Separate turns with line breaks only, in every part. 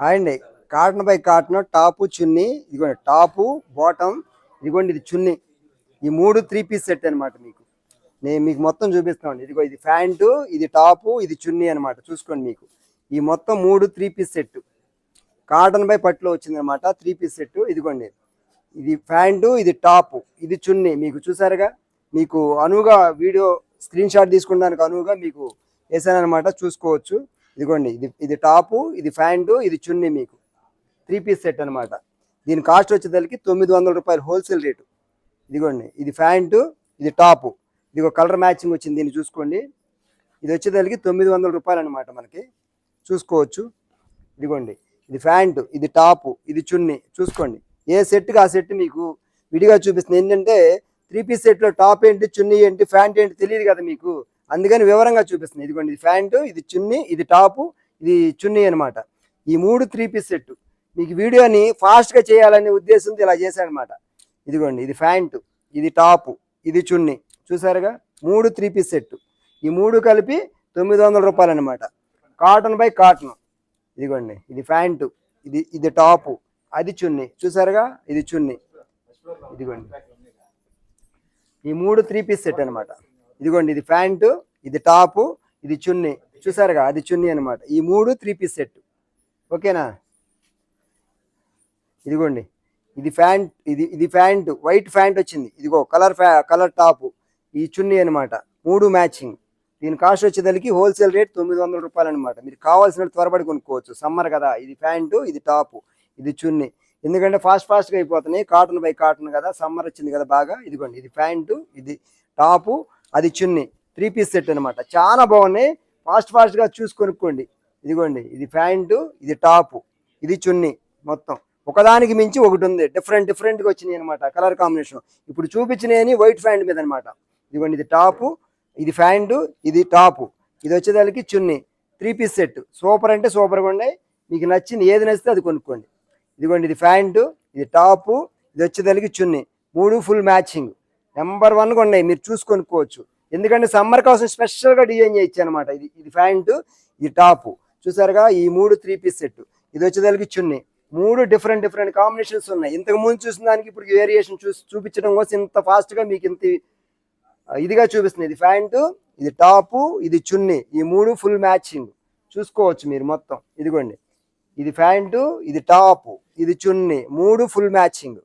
Hi అండి. Cotton by cotton top చున్నీ, ఇదిగోండి top bottom, ఇదిగోండి ఇది చున్నీ. ఈ 3 3 పీస్ సెట్ అనమాట. నేను మీకు మొత్తం చూపిస్తాను. ఇదిగో ఇది ప్యాంటు, ఇది టాపు, ఇది చున్నీ అనమాట. చూసుకోండి, మీకు ఈ మొత్తం 3 3 పీస్ సెట్ కాటన్ బై పట్టులో వచ్చిందనమాట. 3 పీస్ సెట్. ఇదిగోండి ఇది ప్యాంటు, ఇది టాపు, ఇది చున్నీ. మీకు చూసారుగా, మీకు అనువుగా వీడియో స్క్రీన్ షాట్ తీసుకున్నానికి అనువుగా మీకు వేసానమాట. చూసుకోవచ్చు. ఇదిగోండి ఇది టాపు, ఇది ప్యాంటు, ఇది చున్నీ. మీకు 3 పీస్ సెట్ అనమాట. దీని కాస్ట్ వచ్చేసరికి 900 రూపాయలు హోల్సేల్ రేటు. ఇదిగోండి ఇది ప్యాంటు, ఇది టాపు, ఇదిగో కలర్ మ్యాచింగ్ వచ్చింది. దీన్ని చూసుకోండి. ఇది వచ్చేసరికి 900 రూపాయలు అనమాట. మనకి చూసుకోవచ్చు. ఇదిగోండి ఇది ప్యాంటు, ఇది టాపు, ఇది చున్నీ. చూసుకోండి, ఏ సెట్కి ఆ సెట్ మీకు విడిగా చూపిస్తుంది. ఏంటంటే 3 పీస్ సెట్లో టాప్ ఏంటి, చున్నీ ఏంటి, ప్యాంట్ ఏంటి తెలియదు కదా మీకు. అందుకని వివరంగా చూపిస్తుంది. ఇదిగోండి ఇది ప్యాంటు, ఇది చున్నీ, ఇది టాపు, ఇది చున్నీ అనమాట. ఈ 3 3 పీస్ సెట్ మీకు వీడియోని ఫాస్ట్గా చేయాలనే ఉద్దేశంతో ఇలా చేశాడనమాట. ఇదిగోండి ఇది ప్యాంటు, ఇది టాపు, ఇది చున్నీ. చూసారుగా, 3 3 పీస్ సెట్. ఈ 3 కలిపి 900 రూపాయలు అనమాట. Cotton by cotton. ఇదిగోండి ఇది ప్యాంటు, ఇది టాపు, అది చున్నీ. చూసారుగా, ఇది చున్నీ. ఇదిగోండి ఈ 3 3 పీస్ సెట్ అనమాట. ఇదిగోండి ఇది ప్యాంటు, ఇది టాపు, ఇది చున్నీ. చూసారుగా, అది చున్నీ అనమాట. ఈ 3 3 పీస్ సెట్. ఓకేనా. ఇదిగోండి ఇది ప్యాంట్, ఇది ప్యాంటు, వైట్ ప్యాంట్ వచ్చింది. ఇదిగో కలర్ టాపు, ఈ చున్నీ అనమాట. 3 మ్యాచింగ్. దీని కాస్ట్ వచ్చేసరికి హోల్సేల్ రేట్ 900 రూపాయలు అనమాట. మీరు కావాల్సిన త్వరపడి కొనుక్కోవచ్చు. సమ్మర్ కదా. ఇది ప్యాంటు, ఇది టాపు, ఇది చున్నీ. ఎందుకంటే ఫాస్ట్గా అయిపోతున్నాయి. కాటన్ బై కాటన్ కదా, సమ్మర్ వచ్చింది కదా బాగా. ఇదిగోండి ఇది ప్యాంటు, ఇది టాపు, అది చున్నీ. 3 పీస్ సెట్ అనమాట. చాలా బాగున్నాయి. ఫాస్ట్గా చూసి కొనుక్కోండి. ఇదిగోండి ఇది ప్యాంటు, ఇది టాపు, ఇది చున్నీ. మొత్తం ఒకదానికి మించి ఒకటి ఉంది. డిఫరెంట్గా వచ్చినాయి అనమాట. కలర్ కాంబినేషన్ ఇప్పుడు చూపించినాయని వైట్ ప్యాంట్ మీద అనమాట. ఇదిగోండి ఇది టాపు, ఇది ప్యాంటు, ఇది టాపు, ఇది వచ్చేదానికి చున్నీ. 3 పీస్ సెట్. సూపర్ అంటే సూపర్గా ఉన్నాయి. మీకు నచ్చింది ఏది నచ్చితే అది కొనుక్కోండి. ఇదిగోండి ఇది ప్యాంటు, ఇది టాపు, ఇది వచ్చేదానికి చున్నీ. 3 ఫుల్ మ్యాచింగ్. నెంబర్ 1గా ఉన్నాయి. మీరు చూసి కొనుక్కోవచ్చు. ఎందుకంటే సమ్మర్ కోసం స్పెషల్గా డిజైన్ చేయొచ్చు అనమాట. ఇది ప్యాంటు, ఇది టాపు. చూసారుగా, ఈ 3 3 పీస్ సెట్. ఇది వచ్చేదానికి చున్నీ. 3 డిఫరెంట్ కాంబినేషన్స్ ఉన్నాయి. ఇంతకు ముందు చూసిన దానికి ఇప్పుడు వేరియేషన్ చూపించడం కోసం ఇంత ఫాస్ట్గా మీకు ఇంత ఇదిగా చూపిస్తుంది. ఇది ప్యాంటు, ఇది టాపు, ఇది చున్నీ. ఈ 3 ఫుల్ మ్యాచింగ్ చూసుకోవచ్చు మీరు మొత్తం. ఇదిగోండి ఇది ప్యాంటు, ఇది టాపు, ఇది చున్నీ. 3 full matching.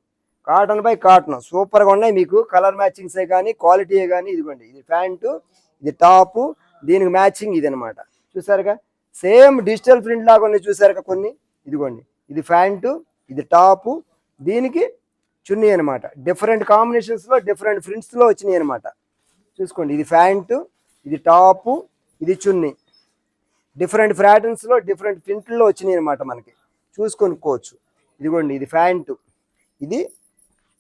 Cotton by cotton. సూపర్గా ఉన్నాయి. మీకు కలర్ మ్యాచింగ్సే కానీ, క్వాలిటీయే కానీ. ఇదిగోండి ఇది ప్యాంటు, ఇది టాపు, దీనికి మ్యాచింగ్ ఇది అనమాట. చూసారుగా, సేమ్ డిజిటల్ ప్రింట్ లాగా ఉన్నాయి. చూసారుగా కొన్ని. ఇదిగోండి ఇది ప్యాంటు, ఇది టాపు, దీనికి చున్నీ అనమాట. డిఫరెంట్ కాంబినేషన్స్లో, డిఫరెంట్ ప్రింట్స్లో వచ్చినాయి అనమాట. చూసుకోండి ఇది ప్యాంటు, ఇది టాపు, ఇది చున్నీ. డిఫరెంట్ ప్యాటర్న్స్లో, డిఫరెంట్ ప్రింట్లో వచ్చినాయి అనమాట. మనకి చూసుకొనుక్కోవచ్చు. ఇదిగోండి ఇది ప్యాంటు, ఇది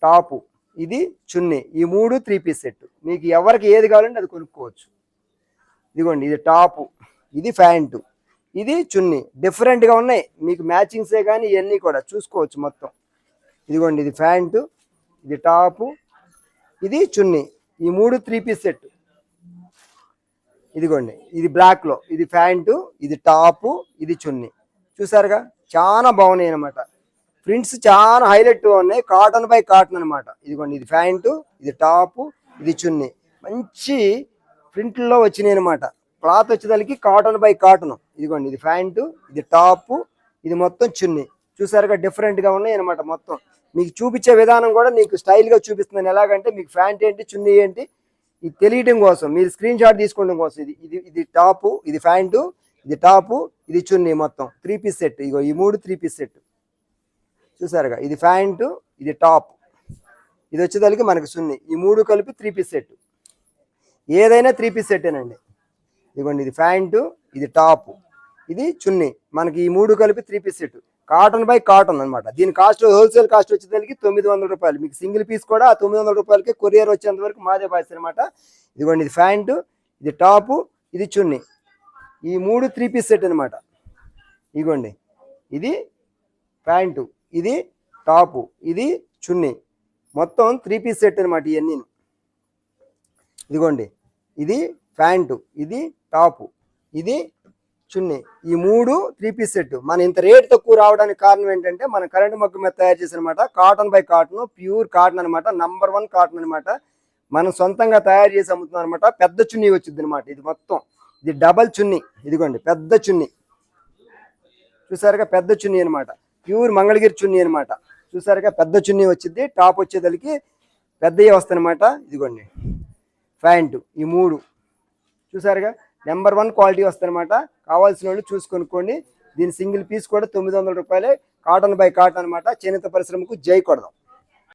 టాపు, ఇది చున్నీ. ఈ 3 3 పీస్ సెట్. మీకు ఎవరికి ఏది కావాలంటే అది కొనుక్కోవచ్చు. ఇదిగోండి ఇది టాపు, ఇది ప్యాంటు, ఇది చున్నీ. డిఫరెంట్గా ఉన్నాయి. మీకు మ్యాచింగ్సే కానీ ఇవన్నీ కూడా చూసుకోవచ్చు మొత్తం. ఇదిగోండి ఇది ప్యాంటు, ఇది టాపు, ఇది చున్నీ. ఈ 3 3 పీస్ సెట్. ఇదిగోండి ఇది బ్లాక్లో. ఇది ప్యాంటు, ఇది టాపు, ఇది చున్నీ. చూసారుగా, చాలా బాగున్నాయి అనమాట. ప్రింట్స్ చాలా హైలైట్గా ఉన్నాయి. కాటన్ బై కాటన్ అనమాట. ఇదిగోండి ఇది ప్యాంటు, ఇది టాపు, ఇది చున్నీ. మంచి ప్రింట్లో వచ్చినాయి అనమాట. క్లాత్ వచ్చేదానికి కాటన్ బై కాటన్. ఇదిగోండి ఇది ప్యాంటు, ఇది టాపు, ఇది మొత్తం చున్నీ. చూసారుగా, డిఫరెంట్గా ఉన్నాయి అనమాట. మొత్తం మీకు చూపించే విధానం కూడా నీకు స్టైల్గా చూపిస్తున్నాను. ఎలాగంటే మీకు ప్యాంట్ ఏంటి, చున్నీ ఏంటి ఇది తెలియడం కోసం, మీరు స్క్రీన్ షాట్ తీసుకోవడం కోసం. ఇది టాపు, ఇది ప్యాంటు, ఇది టాపు, ఇది చున్నీ. మొత్తం 3 పీస్ సెట్. ఇగో ఈ 3 3 పీస్ సెట్. చూసారుగా, ఇది ప్యాంటు, ఇది టాప్, ఇది వచ్చేదానికి మనకి చున్నీ. ఈ 3 కలిపి 3 పీస్ సెట్. ఏదైనా 3 పీస్ సెట్టేనండి. ఇదిగోండి ఇది ప్యాంటు, ఇది టాపు, ఇది చున్నీ. మనకి ఈ 3 కలిపి 3 piece set. Cotton by cotton అనమాట. దీని కాస్ట్ హోల్సేల్ కాస్ట్ వచ్చేదానికి 900 రూపాయలు. మీకు సింగిల్ పీస్ కూడా 900 రూపాయలకి కొరియర్ వచ్చేంత వరకు మాదే బాధ్యత అనమాట. ఇదిగోండి ఇది ప్యాంటు, ఇది టాపు, ఇది చున్నీ. ఈ 3 3 పీస్ సెట్ అనమాట. ఇదిగోండి ఇది ప్యాంటు, ఇది టాపు, ఇది చున్నీ. మొత్తం 3 పీస్ సెట్ అనమాట ఇవన్నీ. ఇదిగోండి ఇది ప్యాంటు, ఇది టాపు, ఇది చున్నీ, ఈ 3 3 పీస్ సెట్. మన ఇంత రేట్ తక్కువ రావడానికి కారణం ఏంటంటే మన కరెంట్ మగ్గం మీద తయారు చేసిన అనమాట, cotton by cotton, pure cotton అనమాట, #1 కాటన్ అనమాట. మనం సొంతంగా తయారు చేసి అమ్ముతున్నాం అనమాట. పెద్ద చున్నీ వచ్చింది అనమాట. ఇది మొత్తం ఇది డబల్ చున్నీ, ఇదిగోండి పెద్ద చున్నీ చూసారుగా, పెద్ద చున్నీ అనమాట, ప్యూర్ మంగళగిరి చున్నీ అనమాట. చూసారుగా పెద్ద చున్నీ వచ్చింది. టాప్ వచ్చేదలికి పెద్దవి వస్తాయి అనమాట. ఇదిగోండి ప్యాంటు, ఈ 3 చూసారుగా #1 క్వాలిటీ వస్తాయి అనమాట. కావాల్సిన వాళ్ళు చూసి కొనుక్కోండి. దీని సింగిల్ పీస్ కూడా 900 రూపాయలే. కాటన్ బై కాటన్ అనమాట. చేనేత పరిశ్రమకు జై కొడదాం.